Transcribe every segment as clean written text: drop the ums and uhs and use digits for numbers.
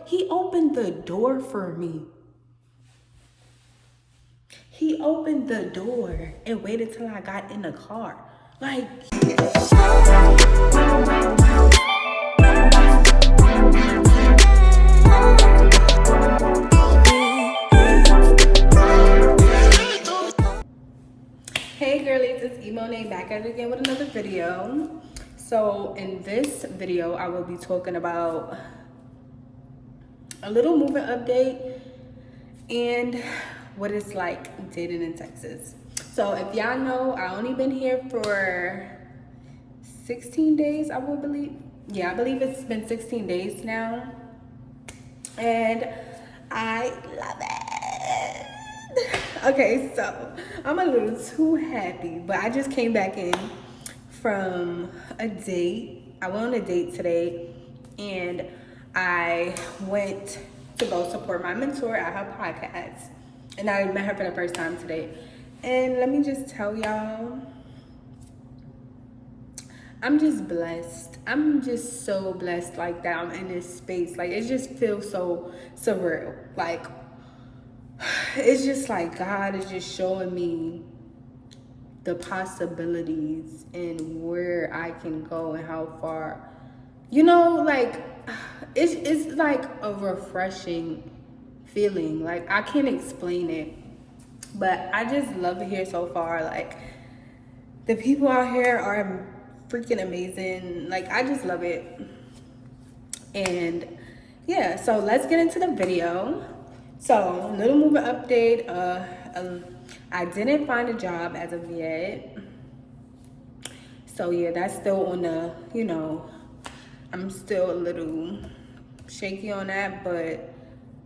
he opened the door for me. He opened the door and waited till I got in the car. Like, hey girlies, it's Emone back at it again with another video. So in this video, I will be talking about a little moving update and what it's like dating in Texas. So if y'all know, I only been here for 16 days, I would believe. Yeah, I believe it's been 16 days now. And I love it. Okay, so I'm a little too happy, but I just came back in from a date. I went on a date today, and I went to go support my mentor at her podcast. And I met her for the first time today. And let me just tell y'all, I'm just blessed. I'm just so blessed like that I'm in this space. Like, it just feels so surreal. Like, it's just like God is just showing me the possibilities and where I can go and how far. You know, like, it's like a refreshing feeling. Like, I can't explain it, but I just love it here so far. Like, the people out here are freaking amazing. Like, I just love it. And yeah, so let's get into the video. So, little moving update. I didn't find a job as of yet. So yeah, that's still on the, you know, I'm still a little shaky on that, but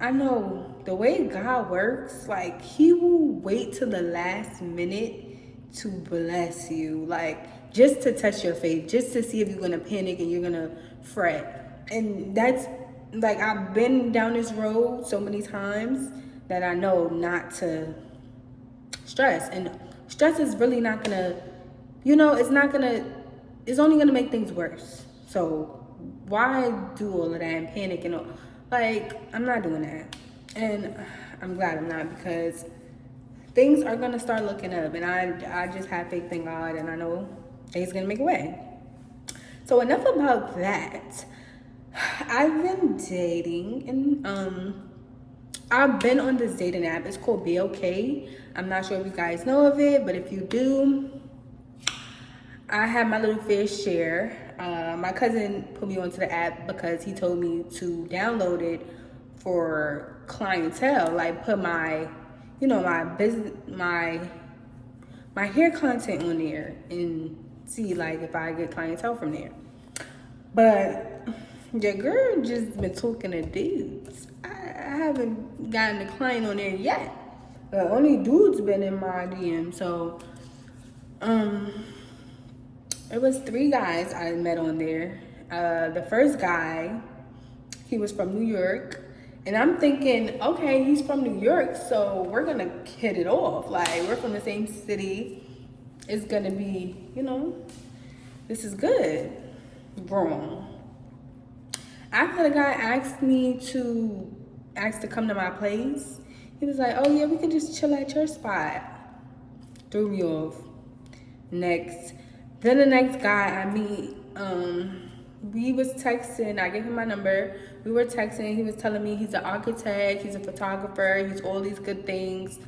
I know the way God works, like, he will wait till the last minute to bless you, like, just to test your faith, just to see if you're gonna panic and you're gonna fret. And that's, like, I've been down this road so many times that I know not to stress. And stress is really not gonna, you know, it's only gonna make things worse. So why do all of that and panic and all? Like, I'm not doing that. And I'm glad I'm not, because things are gonna start looking up, and I just have faith in God, and I know that he's gonna make a way. So enough about that. I've been dating, and I've been on this dating app. It's called Be Okay. I'm not sure if you guys know of it, but if you do, I have my little fair share. My cousin put me onto the app because he told me to download it for clientele, like put my, you know, my business, my hair content on there and see, like, if I get clientele from there. But your girl just been talking to dudes. I haven't gotten a client on there yet. Only dudes been in my DM. So, it was 3 guys I met on there. The first guy, he was from New York. And I'm thinking, okay, he's from New York, so we're gonna hit it off. Like, we're from the same city. It's gonna be, you know, this is good. Wrong. After the guy asked to come to my place, he was like, oh yeah, we can just chill at your spot. Threw me off. Next. Then the next guy I meet, we was texting. I gave him my number. We were texting. He was telling me he's an architect, he's a photographer, he's all these good things.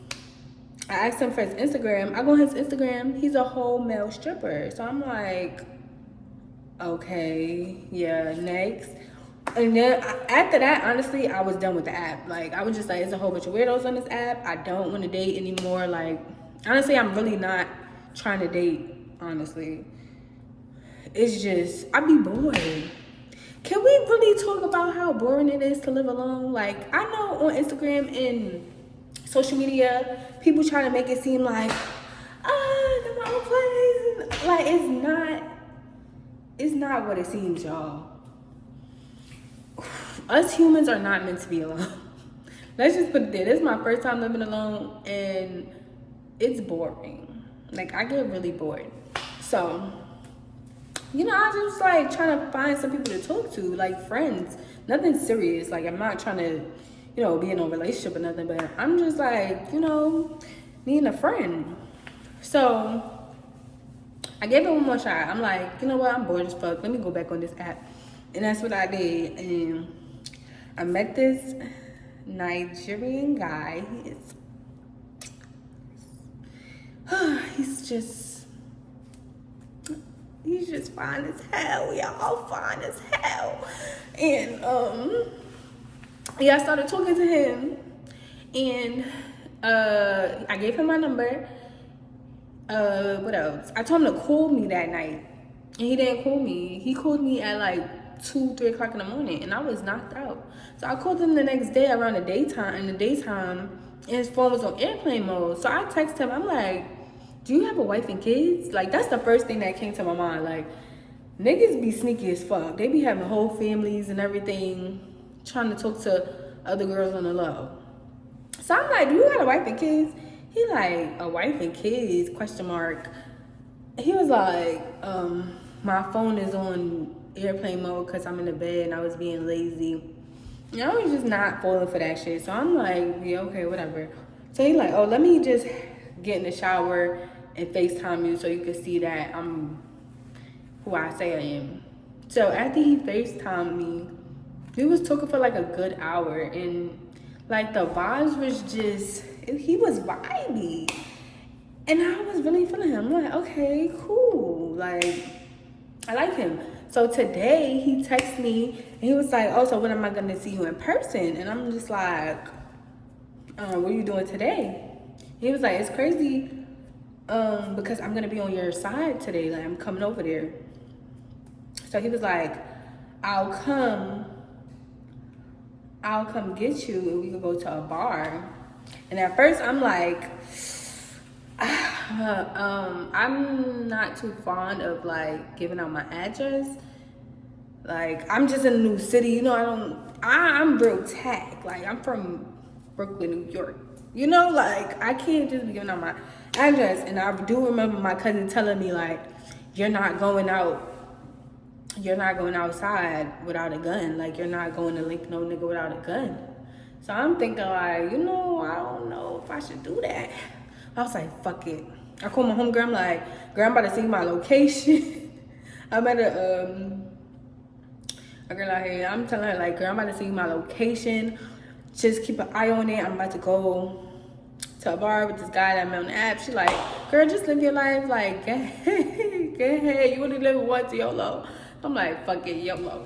I asked him for his Instagram. I go on his Instagram. He's a whole male stripper. So I'm like, okay, yeah, next. And then after that, honestly, I was done with the app. Like, I was just like, there's a whole bunch of weirdos on this app. I don't want to date anymore. Like, honestly, I'm really not trying to date, honestly. It's just, I be bored. Can we really talk about how boring it is to live alone? Like, I know on Instagram and social media, people try to make it seem like, I'm my own place. Like, it's not what it seems, y'all. Us humans are not meant to be alone. Let's just put it there. This is my first time living alone, and it's boring. Like, I get really bored. So, you know, I just like trying to find some people to talk to, like friends, nothing serious. Like, I'm not trying to, be in a relationship or nothing, but I'm just like, needing a friend. So I gave it one more shot. I'm like, you know what? I'm bored as fuck. Let me go back on this app. And that's what I did. And I met this Nigerian guy. He's just fine as hell, y'all. Fine as hell. And I started talking to him, and I gave him my number. What else? I told him to call me that night, and he didn't call me. He called me at like 2, 3 o'clock in the morning, and I was knocked out. So I called him the next day around the daytime. And his phone was on airplane mode. So I texted him. I'm like, "Do you have a wife and kids?" Like, that's the first thing that came to my mind. Like, niggas be sneaky as fuck. They be having whole families and everything, trying to talk to other girls on the low. So I'm like, "Do you got a wife and kids?" He like, "A wife and kids, question mark. He was like, my phone is on airplane mode because I'm in the bed and I was being lazy. And I was just not falling for that shit. So I'm like, yeah, okay, whatever. So he like, "Oh, let me just get in the shower and FaceTime you so you can see that I'm who I say I am." So after he FaceTimed me, we was talking for like a good hour, and like the vibes was just, he was vibey. And I was really feeling him. I'm like, okay, cool. Like, I like him. So today he texted me and he was like, "Oh, so when am I gonna see you in person?" And I'm just like, "What are you doing today?" He was like, "It's crazy, because I'm gonna be on your side today. Like, I'm coming over there." So he was like, I'll come get you and we can go to a bar." And at first I'm like, I'm not too fond of like giving out my address. Like, I'm just in a new city, I'm real tag. Like, I'm from Brooklyn, New York. Like, I can't just be giving out my address. And I do remember my cousin telling me, like, you're not going outside without a gun. Like, you're not going to link no nigga without a gun. So I'm thinking like, I don't know if I should do that. I was like, fuck it. I called my homegirl. I'm like, "Girl, I'm about to see my location." I'm at a girl out here. I'm telling her like, "Girl, I'm about to see my location. Just keep an eye on it. I'm about to go to a bar with this guy that I met on the app." She like, "Girl, just live your life. Like, go ahead. You only live once, YOLO." I'm like, fuck it, YOLO.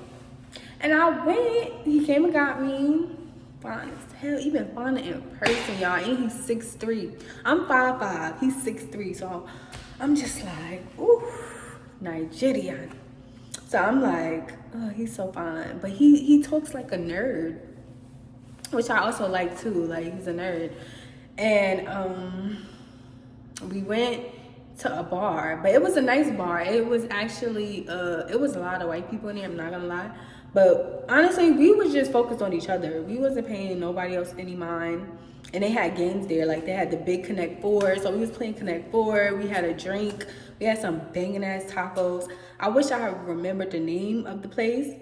And I went. He came and got me. Fine as hell. Even finer in person, y'all. And he's 6'3". I'm 5'5". He's 6'3". So I'm just like, ooh, Nigerian. So I'm like, oh, he's so fine. But he talks like a nerd, which I also like too. Like, he's a nerd. And we went to a bar, but it was a nice bar. It was actually it was a lot of white people in there, I'm not gonna lie. But honestly, we was just focused on each other. We wasn't paying nobody else any mind. And they had games there. Like, they had the big Connect 4. So we was playing Connect 4. We had a drink. We had some banging ass tacos. I wish I remembered the name of the place.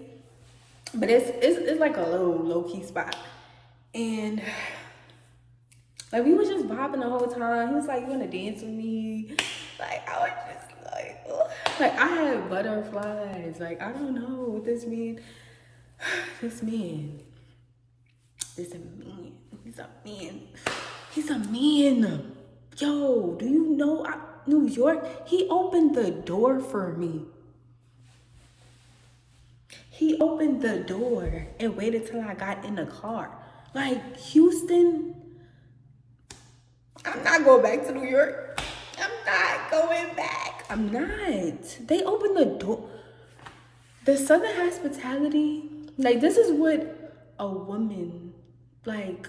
But it's like a little low-key spot. And like, we was just vibing the whole time. He was like, "You wanna dance with me?" Like, I was just like, ugh. Like, I had butterflies. Like, I don't know what this means. This man. He's a man. He's a man. Yo, do you know New York? He opened the door for me. He opened the door and waited till I got in the car. Like, Houston, I'm not going back to New York. I'm not going back. I'm not. They opened the door. The Southern hospitality, like, this is what a woman, like,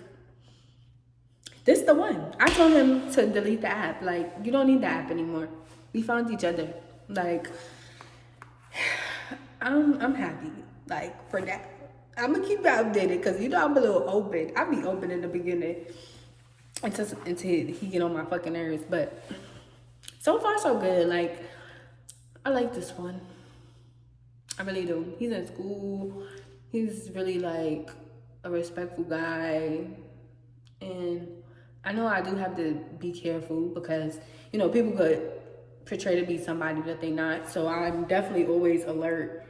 this the one. I told him to delete the app. Like, you don't need the app anymore. We found each other. Like, I'm happy, like, for that. I'm gonna keep you updated because I'm a little open. I be open in the beginning until he get on my fucking nerves. But so far so good. Like, I like this one. I really do. He's in school. He's really like a respectful guy. And I know I do have to be careful because, you know, people could portray to be somebody that they not. So I'm definitely always alert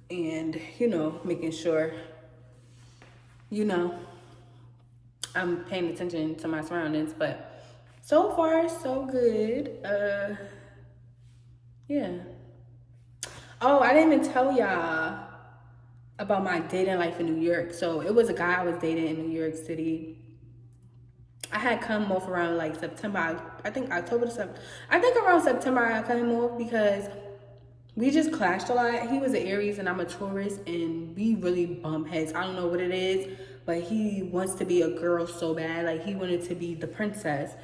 and, you know, making sure, you know, I'm paying attention to my surroundings. But so far, so good. Yeah. Oh, I didn't even tell y'all about my dating life in New York. So it was a guy I was dating in New York City. I had come off around like September. I think October to September. I think around September I cut him off because we just clashed a lot. He was an Aries and I'm a Taurus, and we really bump heads. I don't know what it is, but he wants to be a girl so bad. Like, he wanted to be the princess,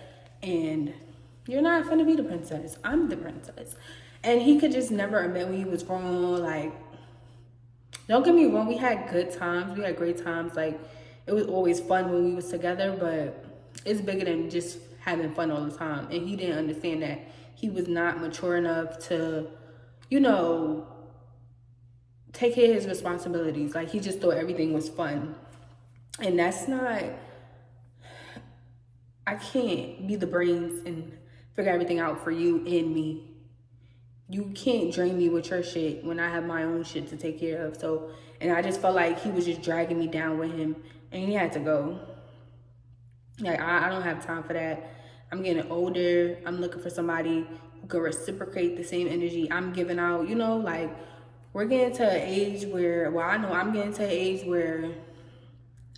and you're not gonna be the princess. I'm the princess. And he could just never admit when he was wrong. Like, don't get me wrong, we had good times. We had great times. Like, it was always fun when we was together, but it's bigger than just having fun all the time. And he didn't understand that. He was not mature enough to, you know, take care of his responsibilities. Like, he just thought everything was fun. And that's not, I can't be the brains and figure everything out for you and me. You can't drain me with your shit when I have my own shit to take care of. So, and I just felt like he was just dragging me down with him, and he had to go. Like, I don't have time for that. I'm getting older. I'm looking for somebody who can reciprocate the same energy I'm giving out. You know, like, we're getting to an age where, well, I know I'm getting to an age where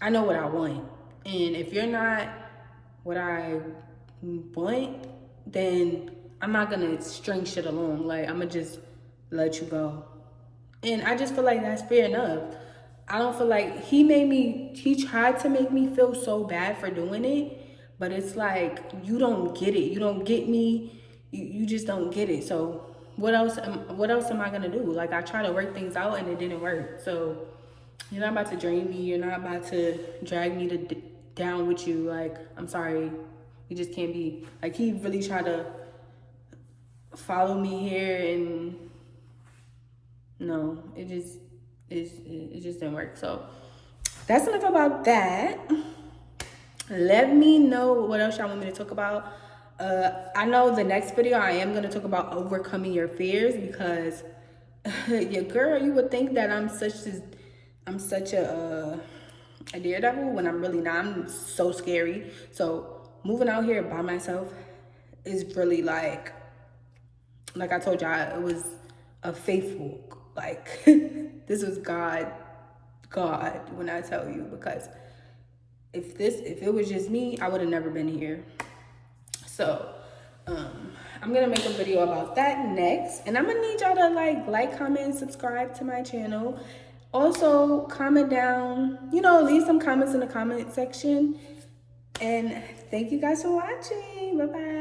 I know what I want. And if you're not what I want, then I'm not gonna string shit along. Like, I'm gonna just let you go. And I just feel like that's fair enough. I don't feel like he tried to make me feel so bad for doing it, but it's like, you don't get it. You don't get me. You just don't get it. So what else am I gonna do? Like, I try to work things out and it didn't work. So you're not about to drain me. You're not about to drag me down with you. Like, I'm sorry. You just can't be. Like, he really tried to follow me here, and no, it just didn't work. So that's enough about that. Let me know what else y'all want me to talk about. I know the next video I am going to talk about overcoming your fears, because your girl, you would think that I'm such a daredevil when I'm really not. I'm so scary. So moving out here by myself is really like I told y'all, it was a faith walk. Like, this was God when I tell you, because if it was just me, I would have never been here. So I'm gonna make a video about that next, and I'm gonna need y'all to like, comment, subscribe to my channel. Also, comment down, you know, leave some comments in the comment section. And thank you guys for watching. Bye bye.